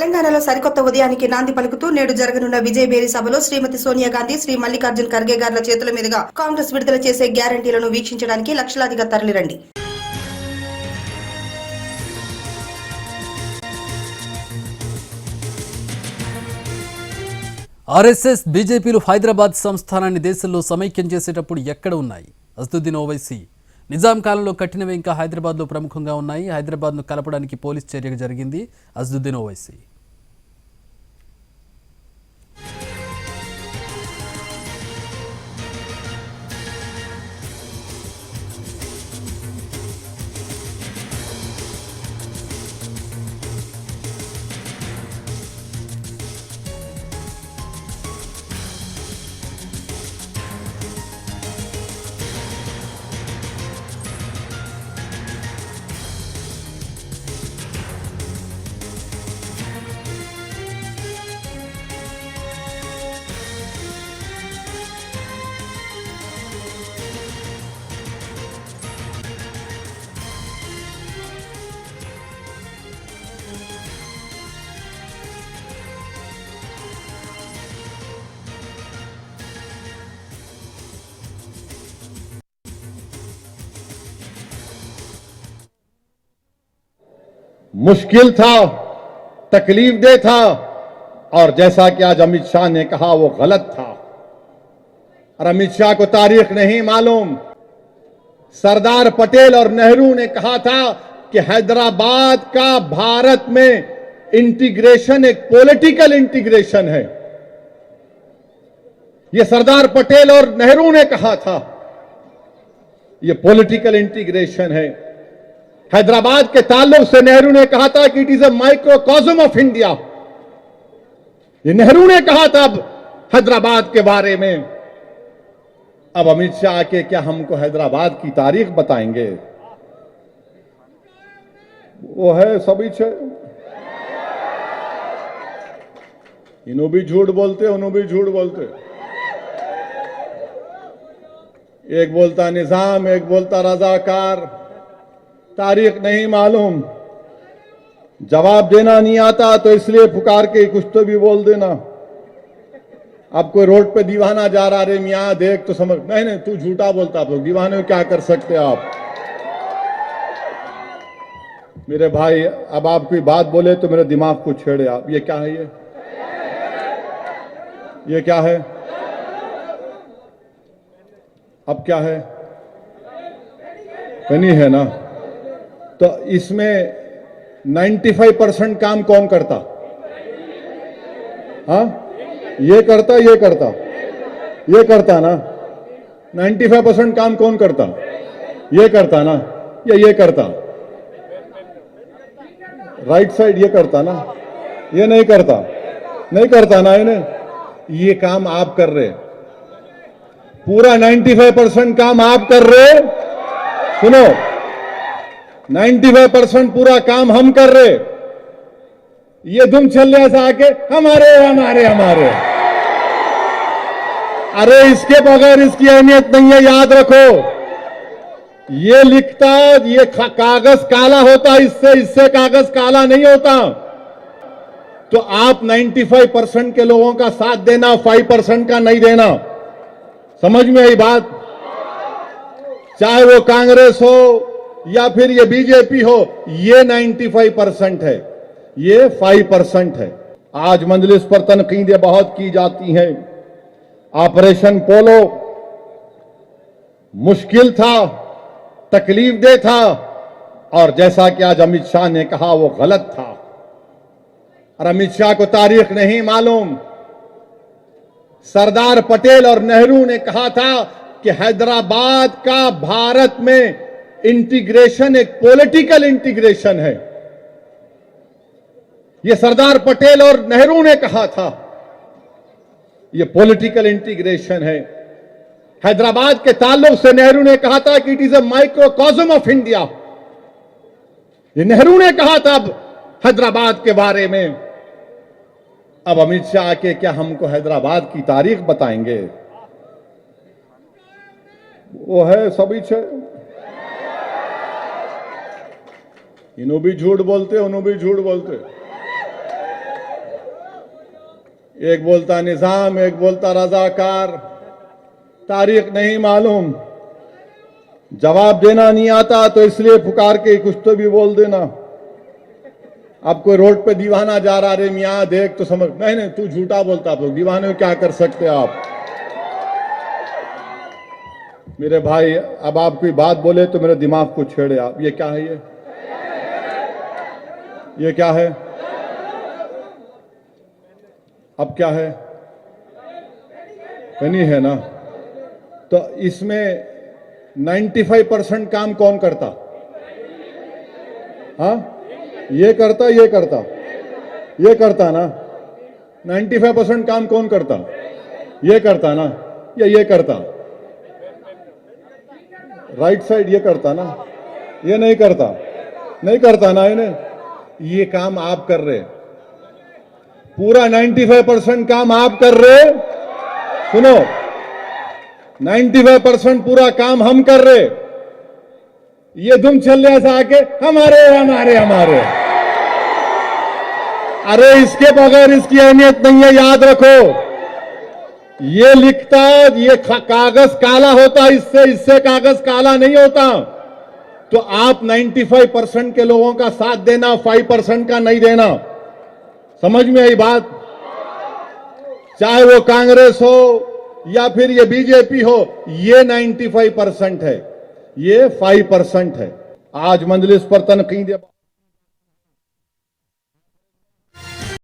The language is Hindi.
తెలంగాణలో సరికొత్త ఉదయానికి నాంది పలుకుతూ నేడు జరగనున్న విజయభేరి సభలో శ్రీమతి సోనియా గాంధీ, శ్రీ మల్లికార్జున్ ఖర్గే గార్ల చేతుల మీదుగా కాంగ్రెస్ విడుదల చేసే గ్యారంటీలను వీక్షించడానికి లక్షలాదిగా తరలిరండి. ఆర్ఎస్ఎస్ బీజేపీలు హైదరాబాద్ సంస్థానాన్ని దేశంలో సమైక్యం చేసేటప్పుడు ఎక్కడ ఉన్నాయి? అసదుద్దీన్ ఓవైసీ నిజాం కాలంలో కట్టినవి ఇంకా హైదరాబాద్లో ప్రముఖంగా ఉన్నాయి. హైదరాబాద్ను కలపడానికి పోలీస్ చర్య జరిగింది. అసదుద్దీన్ ఓవైసీ मुश्किल था, तकलीफ दे था, और जैसा कि आज अमित शाह ने कहा वो गलत था। और अमित शाह को तारीख नहीं मालूम। सरदार पटेल और नेहरू ने कहा था कि हैदराबाद का भारत में इंटीग्रेशन एक पॉलिटिकल इंटीग्रेशन है। ये सरदार पटेल और नेहरू ने कहा था, ये पॉलिटिकल इंटीग्रेशन है। हैदराबाद के ताल्लुक से नेहरू ने कहा था कि it is a microcosm of India. ये नेहरू ने कहा था हैदराबाद के बारे में। अब अमित शाह के क्या हमको हैदराबाद की तारीख बताएंगे? वो है सभी इन्हों भी झूठ बोलते, उन्हों भी झूठ बोलते। एक बोलता निजाम, एक बोलता रजाकार। तारीख नहीं मालूम, जवाब देना नहीं आता तो इसलिए पुकार के कुछ तो भी बोल देना। अब कोई रोड पे दीवाना जा रहा, रे मियाँ देख तो समझ, नहीं तू झूठा बोलता। आप लोग दीवाने में क्या कर सकते आप? मेरे भाई, अब आप कोई बात बोले तो मेरे दिमाग को छेड़े आप। ये क्या है? ये क्या है? अब क्या है? नहीं है ना? तो इसमें 95% काम कौन करता? हाँ, ये करता, ये करता, ये करता ना। 95% काम कौन करता? ये करता ना, या ये करता? राइट साइड ये करता ना, ये नहीं करता, नहीं करता ना। इन्हें ये काम आप कर रहे, पूरा 95% काम आप कर रहे। सुनो, 95% पूरा काम हम कर रहे। ये धुम छल्ले से आके हमारे हमारे हमारे। अरे इसके बगैर इसकी अहमियत नहीं है, याद रखो। ये लिखता, ये कागज काला होता, इससे कागज काला नहीं होता। तो आप 95% के लोगों का साथ देना, 5% का नहीं देना। समझ में आई बात? चाहे वो कांग्रेस हो या फिर ये बीजेपी हो, ये 95% है, ये 5% है। आज मजलिस पर तनकीदें बहुत की जाती हैं। ऑपरेशन पोलो मुश्किल था, तकलीफ दे था, और जैसा कि आज अमित शाह ने कहा वो गलत था। और अमित शाह को तारीख नहीं मालूम। सरदार पटेल और नेहरू ने कहा था कि हैदराबाद का भारत में इंटीग्रेशन एक पॉलिटिकल इंटीग्रेशन है। यह सरदार पटेल और नेहरू ने कहा था, यह पॉलिटिकल इंटीग्रेशन है। हैदराबाद के ताल्लुक से नेहरू ने कहा था कि it is a microcosm of India. ये नेहरू ने कहा था हैदराबाद के बारे में। अब अमित शाह के क्या हमको हैदराबाद की तारीख बताएंगे? वो है सभी इन्हों भी झूठ बोलते, उन्हों भी झूठ बोलते। एक बोलता निजाम, एक बोलता रजाकार, तारीख नहीं मालूम, जवाब देना नहीं आता तो इसलिए पुकार के कुछ तो भी बोल देना। अब कोई रोड पे दीवाना जा रहा, रे मियाँ देख तो समझ, नहीं तू झूठा बोलता, आप लोग दीवाने में क्या कर सकते आप। मेरे भाई, अब आप कोई बात बोले तो मेरे दिमाग को छेड़े आप। ये क्या है? ये क्या है? अब क्या है? नहीं है ना? तो इसमें 95% काम कौन करता? हाँ, ये करता, ये करता, ये करता ना। 95% काम कौन करता? ये करता ना, या ये करता? राइट साइड ये करता ना, ये नहीं करता, नहीं करता ना। इन्हें ये काम आप कर रहे, पूरा 95% काम आप कर रहे। सुनो, 95% पूरा काम हम कर रहे। ये दुम चल रहा था आके हमारे हमारे हमारे। अरे इसके बगैर इसकी अहमियत नहीं है, याद रखो। ये लिखता, ये कागज काला होता, इससे कागज काला नहीं होता। तो आप 95% के लोगों का साथ देना, 5% का नहीं देना। समझ में आई बात? चाहे वो कांग्रेस हो या फिर ये बीजेपी हो, ये 95% है, ये 5% है। आज मंजलिस पर तनकीद